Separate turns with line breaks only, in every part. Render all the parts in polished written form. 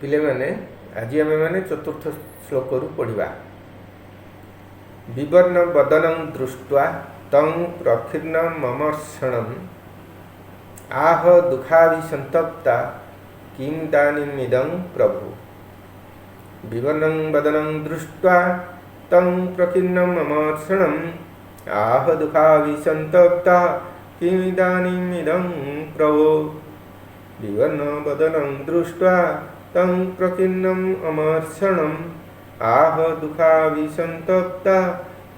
पिले माने आज आम मैंने चतुर्थ श्लोक पढ़ा। विवर्ण बदनं दृष्ट्वा तं प्रकीर्ण ममर्षणम् आह दुःखाभिसंतप्ता किं दानीमिदं प्रभु। विवर्णं बदनं दृष्ट्वा तं प्रकीर्णं ममर्षणम् आह दुःखाभिसंतप्ता किमिदानीमिदं प्रभो। विवर्णं बदनं दृष्ट्वा तं प्रकीर्णम् अमर्षणम् आह दुःखाभिसंतप्ता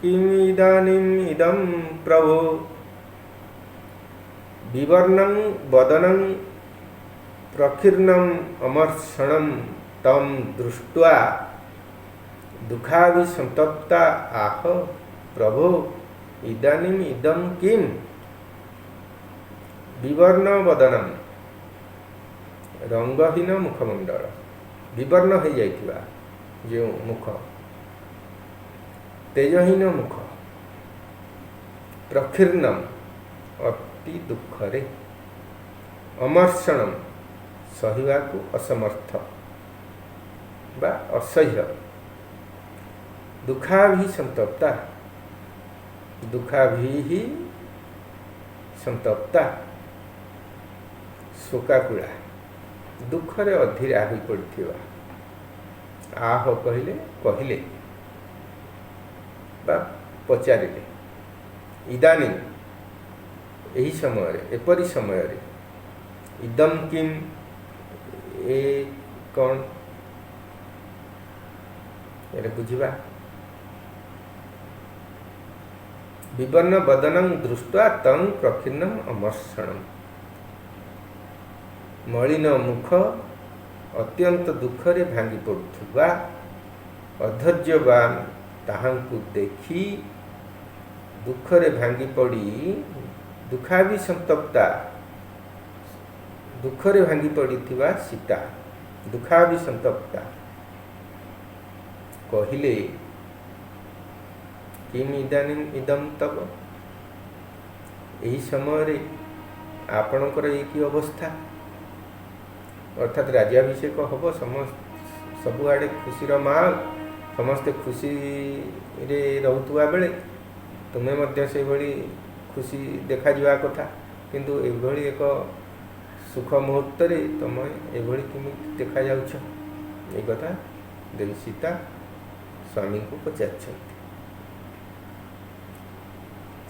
किमिदानीमिदं प्रभो। विवर्णं बदनं प्रकीर्णम् अमर्षणं तं दृष्ट्वा दुःखाभिसंतप्ता आह प्रभो इदानीम इदं किम। विवर्ण बदनम रंगहीन मुखमंडल विवर्ण हो जाइथिबा जो मुख तेजहीन मुख प्रकीर्णम अति दुखरे अमर्षणम सहिवाकु असमर्थ बा असह्य दुःखाभिसंतप्ता दुःखाभि संतप्ता शोकाकुला दुखरे अधीरा हो पड़थिबा। आह कहले कहले बा पचारिले इदानी यही समय एपरी समय इदम किम ए कौन ये बुझा। विवर्ण बदनं दृष्ट्वा तं प्रकीर्णम् अमर्षणम् मलिन मुख अत्यंत दुखरे भांगी पड़ुवा अधैर्यवान ताहांकु देखी दुखरे भांगी पड़ी दुःखाभिसंतप्ता दुखरे भांगी पड़ी सीता दुःखाभिसंतप्ता कहले किम इदानीम इदम तब। यही समय आपणकर एक अवस्था अर्थात राज्याभिषेक हम सबुआड़े खुशीर माहौल समस्ते खुशी रे रहुवा बेले तुम्हें मध्य से भली खुशी देखा जावा कथा किंतु एभली एक सुख मुहूर्त रे तुम एभली केमिति देखा जाउछ ए कथा देवी सीता स्वामी को पचार।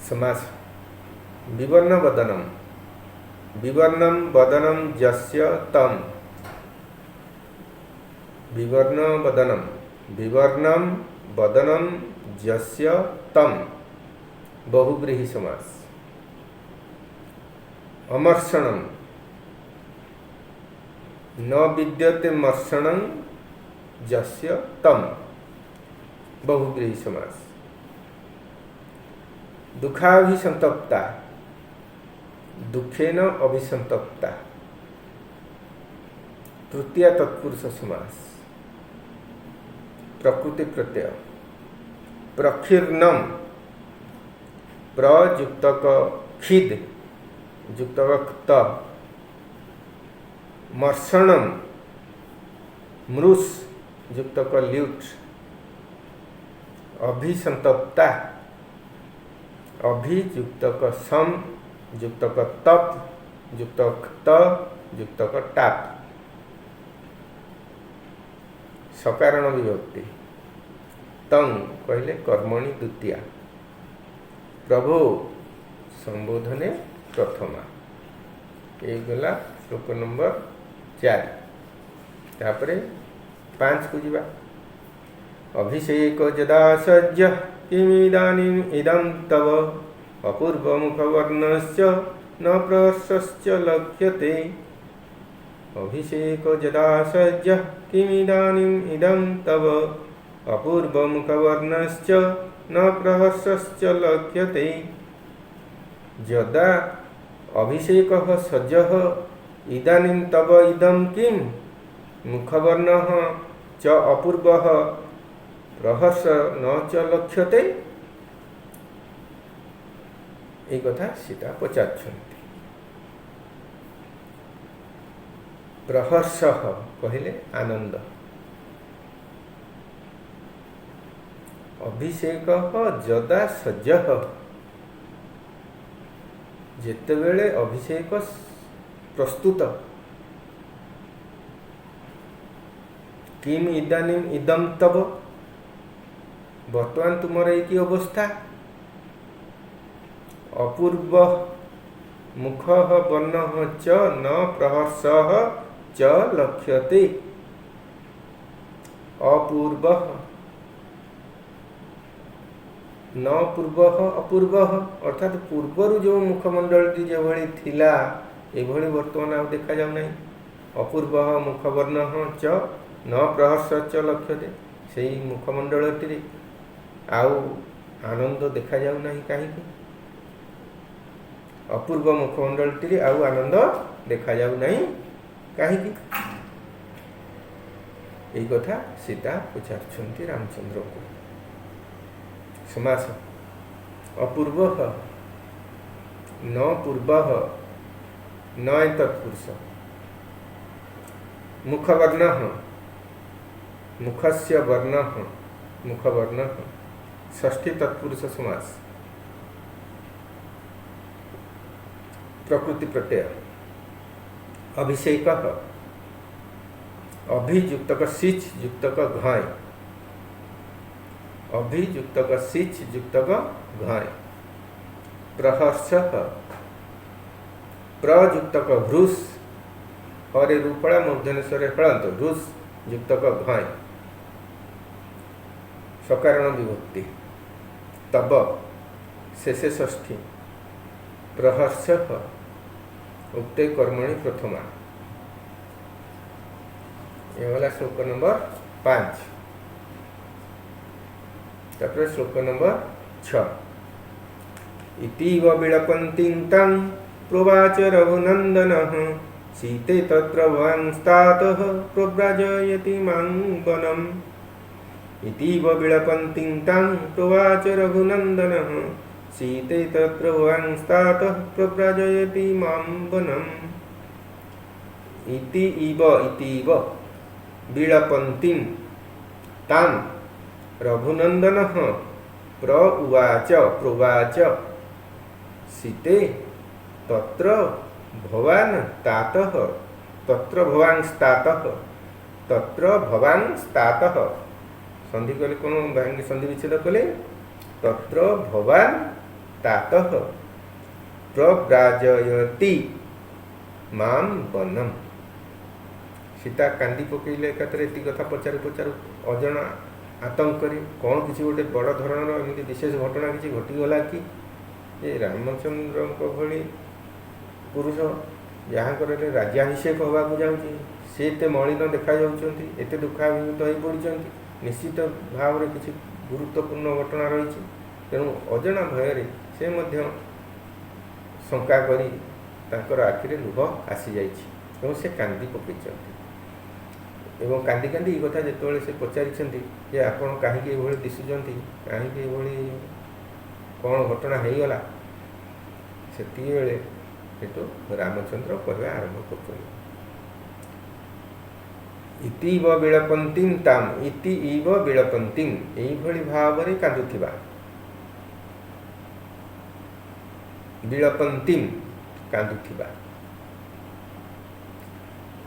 समास विवर्ण बदनम विवर्णम बदनम जस्य तम विवर्ण बदनम विवर्णम बदनम जस्य तम बहुव्रीहि समास। अमर्षणम न विद्यते मर्षणं जस्य तम बहुव्रीहि समास। दुःखाभिसंतप्ता दुखेन अभिसंतप्ता तृतीय तत्पुरुष समास। प्रकृति प्रत्यय प्रकीर्णम प्रयुक्तक खिद युक्तक त मर्षणम मृष युक्तक ल्यूट अभिसंतप्ता अभियुक्तक सम युक्तक तप युक्तक त युक्तक टाप सकारण विभक्ति। तं कहले कर्मणि द्वितीया प्रभु संबोधने प्रथमा। ये गला श्लोक नंबर 4 तापरे 5 को जीवा। अभिषेक जदा सज्ज किमिदानीम इदं तव अपूर्व मुखवर्णश्च न प्रहर्षश्च लक्ष्यते। अभिषेक जदा सज्ज किमिदानीम इदं तव अपूर्व मुखवर्णश्च न प्रहर्षश्च लक्ष्यते। यदा अभिषेकः सज्जः इदानीं तव इदं किं मुखवर्णः च अपूर्वः प्रहर्ष न च लक्ष्यते। एक कथा सीता पचार। प्रहर्ष कहले आनंद। अभिषेक जदा सज्ज जेतेबेले अभिषेक प्रस्तुत। किम इदानीम इदम तब बर्तमान तुमर ये अवस्था। अपूर्व मुख वर्ण च न प्रहर्ष च लक्ष्यते। अपूर्व न पूर्व अपूर्व अर्थात पूर्वर जो मुखमंडलटी जो भली थिला एभली वर्तमान आ देखा जाऊ नहीं। अपूर्व मुखवर्ण च न प्रहर्ष च लक्ष्यते सेही मुखमंडलटी आउ आनंद देखा जाऊ नहीं। कहीं अपूर्व मुखमंडलटी आउ आनंद देखा जाऊ नहीं कहीं। यही कथा सीता पचार रामचंद्र को। समास अपूर्व न पूर्व न तत्पुरुष मुखवर्ण मुखस्य वर्ण मुखवर्ण षष्ठी तत्पुरुष समास। प्रकृति प्रत्यय अभिषेक अभियुक्तक सिच युक्तक घाय अभियुक्तक सिच युक्तक घाय। प्रहर्ष प्रयुक्तक ह्रूस हरे रूपड़ा मूर्धनेश्वरे हलंत ह्रूस युक्तक घाय। सकारण विभक्ति तब शेषे षष्ठी। प्रहर्ष उक्ते कर्मणि प्रथमा। ये वाला श्लोक नंबर 5। तापर श्लोक नंबर 6। इतीव विलपन्तीं तं प्रोवाच रघुनन्दनः सीते तत्र वंस्तातः प्रव्रजयति मां वनम्। इतीव विलपन्तीं तं प्रोवाच रघुनन्दनः सीते तत्र वंस्तातः प्रव्रजयति मां वनम्। इतीव विलपन्तीं तां रघुनन्दनः प्रोवाच सीते तत्र भवान् तातः तत्र भवांस्तातः तत्र भवांस्तातः संधि कले कौन भांगी संधि विच्छेद कले तत्र भवान् तातः प्रव्राजयति मां वनम्। सीता कांदी पकईले एकाथरे एति कथा पचारू पचारू अजना आतंक कौन किसी गोटे बड़ धरण एमती विशेष घटना किसी घटीगला कि ये रामचंद्र भली पुरुष जहाँकर राज्याभिषेक होगा जाऊँगी सी एत मलिन देखा एत दुखाभिभूत हो पड़ी निश्चित भाव में किसी गुरुत्वपूर्ण घटना रही। तेणु अजना भय से मध्य शंका करी तांकर आखिरे लुह आसी जाइए से कांदी पकई एवं कांदी कांदी ये कथा जिते से पचारि जे आपण कहीं दिशुंट कहीं कौन घटना हो गला से रामचंद्र कहवा आरंभ कर। इतीव विलपन्तीं ताम इति इव विलपन्तीं एभली भाव में कांदुथिबा विलपन्तीं कांदुथिबा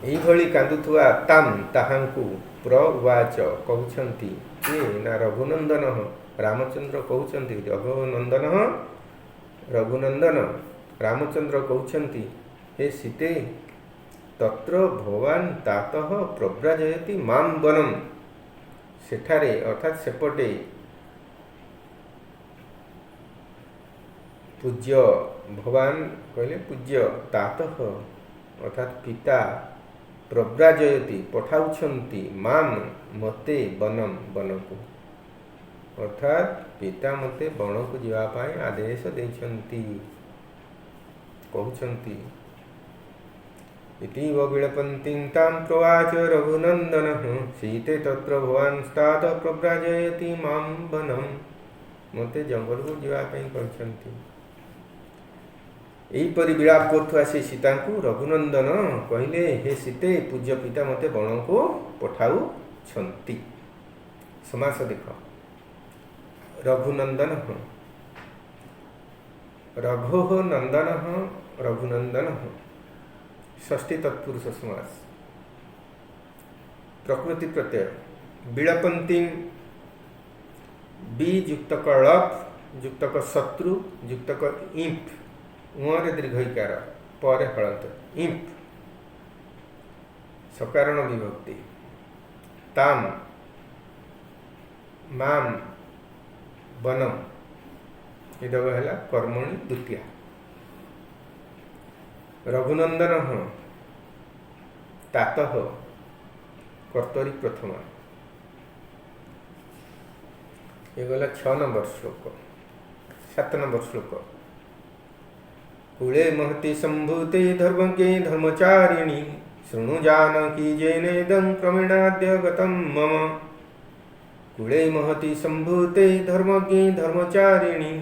एभली कांदुथुआ ताम ताहांकु प्रवाच कहउछंती ये ना रघुनंदन रामचंद्र कहउछंती रघुनंदन रामचंद्र कहउछंती हे सीते तत्र भवान् तातः प्रव्रजयति मां वनम्। सेठारे अर्थात सेपटे पूज्य भगवान कहले पूज्य तातः अर्थात पिता प्रव्राजयति पठाउछंती मां मते वनम वन को अर्थात पिता मते वन को जीवा पाए आदेश देछंती कहउछंती। इति विलपन्तीं तां प्रवाच रघुनन्दनः सीते तत्र भवांस्तात प्रव्राजयति मां वनम्। मते जंगल को जीवा पाई कहछंती ଏହିପରି ବିଳାପ କରୁଥିବା ସେ ସୀତାଙ୍କୁ ରଘୁନନ୍ଦନ କହିଲେ, ହେ ସୀତେ, ପୂଜ୍ୟ ପିତା ମୋତେ ବଣକୁ ପଠାଉଛନ୍ତି। ସମାସ ଦେଖ, ରଘୁନନ୍ଦନ, ରଘୋ ନନ୍ଦନ, ରଘୁନନ୍ଦନ, ଷଷ୍ଠୀ ତତ୍ପୁରୁଷ ସମାସ। ପ୍ରକୃତି ପ୍ରତ୍ୟୟ ବିଳପନ୍ତି, बी युक्तक लप युक्तक शत्रु युक्तक इंप, उरे दीर्घकार पर हलंत इंप, सकारण विभक्ति ताम माम बनम, इदग है कर्मणि द्वितीया। रघुनंदन तात कर्तरी प्रथमा। ये गला 6 नंबर श्लोक। 7 नंबर श्लोक, कुले महति संभूते धर्मज्ञे धर्मचारिणी, शृणु जानकी जेनेदं क्रमेणाद्य गतं मम। कुले महति संभूते धर्मज्ञे धर्मचारिणी,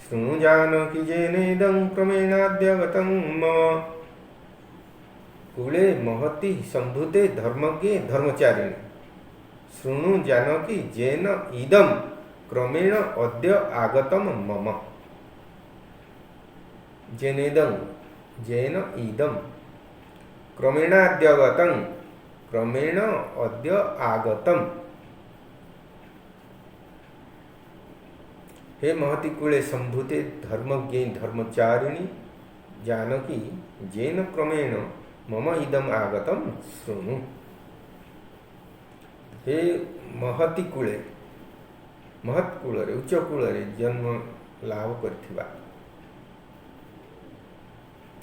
शृणु जानकी जेनेदं क्रमेणाद्य गतं मम। कुले महति संभूते धर्मज्ञे धर्मचारिणी, शृणु जानकी जेन इदं क्रमेण अद्य आगतम मम। जेनेदं जेन इदं क्रमेणाद्यगतं, क्रमेण अद्य आगतम। हे महति कुले संभूते धर्मज्ञे धर्मचारिणी, जानकी जेन क्रमेण मम इदम आगतम शृणु। हे महति कुले, महत कूल उच्च कूल जन्म लाभ करथिबा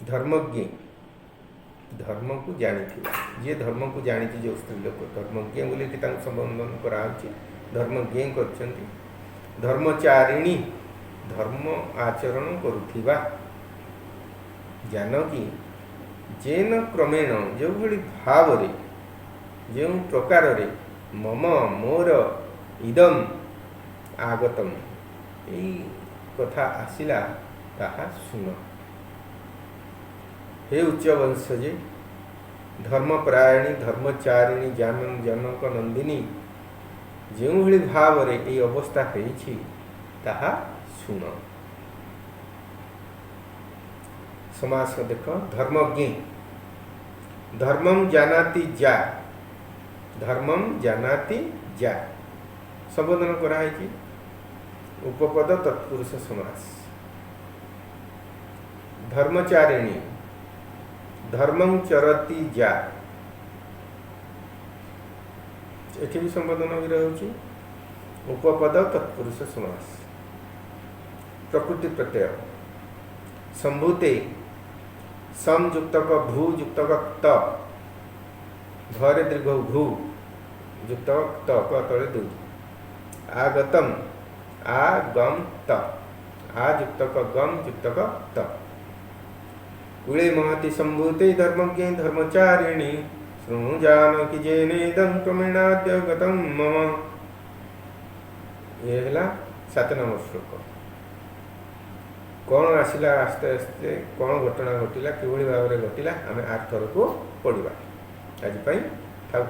धर्मज्ञ, धर्म को जानी, जे धर्म को जानी, जो स्त्री लोक धर्मज्ञ बोले कि संबोधन कराउछि, धर्मज्ञ करछन्ति। धर्मचारिणी, धर्म आचरण करुथिबा जानकी जेन क्रमेण, जो भली भाव रे, जो प्रकार रे मम मोर इदम आगतम, यही कथा आसिला ताहा सुन। हे उच्च वंशजे, धर्मपरायणी धर्मचारिणी जनक नंदिनी, जो भली भाव रे यही अवस्था होइछि ताहा सुन। समास देख, धर्मज्ञ धर्मम जानाति जा, धर्मम जानाति जा संबोधन कराई, उपपद तत्पुरुष समास। धर्मचारिणी धर्मं चरति जा, एठी भी संबोधन भी रहउछि, उपपद तत्पुरुष समास। प्रकृति प्रत्यय संभूते सम युक्तक भू युक्तक त, घरे दीर्घ भू युक्तक त, क तळे दु, आगतम आगम त, आ युक्तक गम युक्तक त। कुले महति संभूते धर्मज्ञे धर्मचारिणी, शृणु जानकी जेनेदं क्रमेणाद्य गतं मम। ये हला 7 नंबर श्लोक। कौन आसिला, आस्ते आस्ते कौन घटना घटिला, किभଳି भाव रे घटिला, आमे 8 थर को पढ़िबा। आज पई थाउ।